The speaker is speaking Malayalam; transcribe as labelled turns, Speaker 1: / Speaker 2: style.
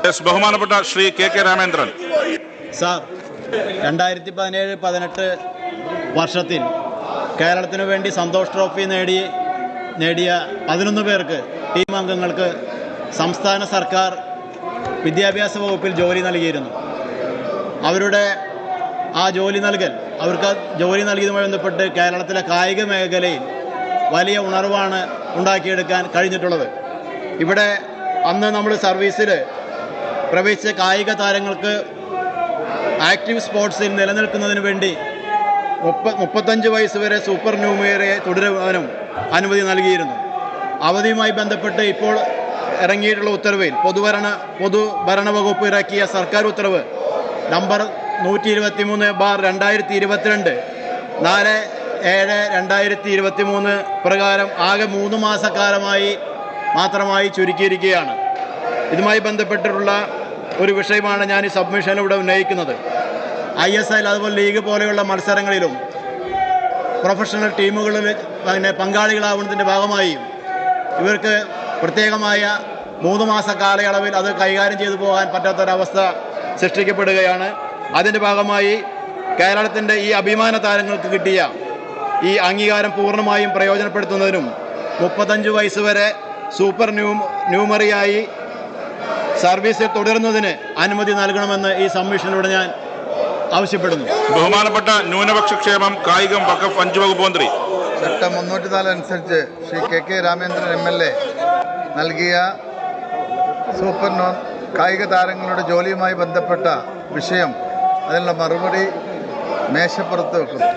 Speaker 1: ബഹുമാനപ്പെട്ട ശ്രീ കെ രാമേന്ദ്രൻ
Speaker 2: സാർ, 2017-18 വർഷത്തിൽ കേരളത്തിനു വേണ്ടി സന്തോഷ് ട്രോഫി നേടിയ 11 പേർക്ക് ടീം അംഗങ്ങൾക്ക് സംസ്ഥാന സർക്കാർ വിദ്യാഭ്യാസ വകുപ്പിൽ ജോലി നൽകിയിരുന്നു. അവർക്ക് ജോലി നൽകിയതുമായി ബന്ധപ്പെട്ട് കേരളത്തിലെ കായിക മേഖലയിൽ വലിയ ഉണർവാണ് ഉണ്ടാക്കിയെടുക്കാൻ കഴിഞ്ഞിട്ടുള്ളത്. ഇവിടെ അന്ന് നമ്മൾ സർവീസിൽ പ്രവേശിച്ച കായിക താരങ്ങൾക്ക് ആക്റ്റീവ് സ്പോർട്സിൽ നിലനിൽക്കുന്നതിന് വേണ്ടി 35 വയസ്സ് വരെ സൂപ്പർ ന്യൂമറിയെ തുടരുവാനും അനുമതി നൽകിയിരുന്നു. അവധിയുമായി ബന്ധപ്പെട്ട് ഇപ്പോൾ ഇറങ്ങിയിട്ടുള്ള ഉത്തരവിൽ പൊതുഭരണ വകുപ്പ് ഇറക്കിയ സർക്കാർ ഉത്തരവ് നമ്പർ 123/2022 4/7/2023 പ്രകാരം ആകെ 3 മാസക്കാലമായി മാത്രമായി ചുരുക്കിയിരിക്കുകയാണ്. ഇതുമായി ബന്ധപ്പെട്ടിട്ടുള്ള ഒരു വിഷയമാണ് ഞാൻ ഈ സബ്മിഷനിലൂടെ ഉന്നയിക്കുന്നത്. ISL അതുപോലെ ലീഗ് പോലെയുള്ള മത്സരങ്ങളിലും പ്രൊഫഷണൽ ടീമുകളിൽ പങ്കാളികളാവുന്നതിൻ്റെ ഭാഗമായി ഇവർക്ക് പ്രത്യേകമായ 3 മാസ കാലയളവിൽ അത് കൈകാര്യം ചെയ്തു പോകാൻ പറ്റാത്തൊരവസ്ഥ സൃഷ്ടിക്കപ്പെടുകയാണ്. അതിൻ്റെ ഭാഗമായി കേരളത്തിൻ്റെ ഈ അഭിമാന താരങ്ങൾക്ക് കിട്ടിയ ഈ അംഗീകാരം പൂർണ്ണമായും പ്രയോജനപ്പെടുത്തുന്നതിനും 35 വയസ്സ് വരെ സൂപ്പർ ന്യൂമറിയായി സർവീസിൽ തുടരുന്നതിന് അനുമതി നൽകണമെന്ന് ഈ സബ്മിഷനിലൂടെ ഞാൻ ആവശ്യപ്പെടുന്നു.
Speaker 1: ബഹുമാനപ്പെട്ട ന്യൂനപക്ഷ ക്ഷേമം കായികം വഖഫ് 5 വകുപ്പ് മന്ത്രി.
Speaker 3: ചട്ടം 304 അനുസരിച്ച് ശ്രീ കെ രാമേന്ദ്രൻ MLA നൽകിയ സൂപ്പർ കായിക താരങ്ങളുടെ ജോലിയുമായി ബന്ധപ്പെട്ട വിഷയം അതിനുള്ള മറുപടി മേശപ്പുറത്ത് വെക്കുന്നു.